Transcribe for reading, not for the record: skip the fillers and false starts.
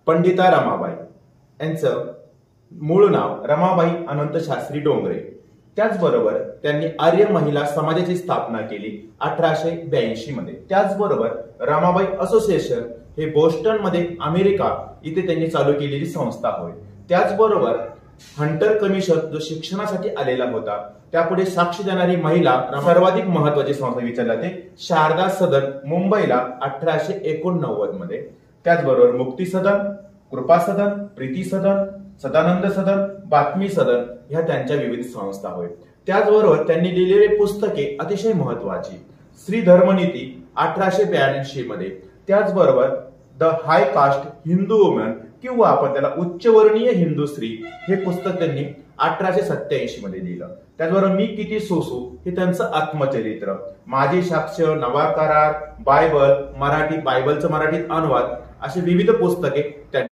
पंडिता रमाबाई यांचं मूळ नाव रमाबाई अनंत शास्त्री डोंगरे। त्याचबरोबर त्यांनी आर्य महिला समाजाची स्थापना केली 1882 मध्ये। त्याचबरोबर रमाबाई असोसिएशन हे बोस्टन मध्ये अमेरिका इथे त्यांनी चालू केलेली संस्था होय। त्याचबरोबर हंटर कमिशन जो शिक्षणासाठी आलेला होता त्यापुढे साक्ष देणारी महिला सर्वाधिक महत्त्वाची संस्था विचारली जाते शारदा सदन मुंबईला 1889 मध्ये। त्याचबरोबर मुक्ती सदन, कृपा सदन, प्रीती सदन, सदानंद सदन, बातमी सदन ह्या त्यांच्या विविध संस्था होय। त्याचबरोबर त्यांनी लिहिलेले पुस्तके अतिशय महत्त्वाची श्री धर्मनीती 1882 मध्ये। त्याचबरोबर the high caste Hindu woman किंवा आपण त्याला उच्चवर्णीय हिंदू स्त्री हे पुस्तक त्यांनी 1887 मध्ये लिहिलं। त्याचबरोबर मी किती सोसू हे त्यांचं आत्मचरित्र, माझी साक्ष, नवा करार, बायबल, मराठी बायबलचं मराठीत अनुवाद असे विविध पुस्तके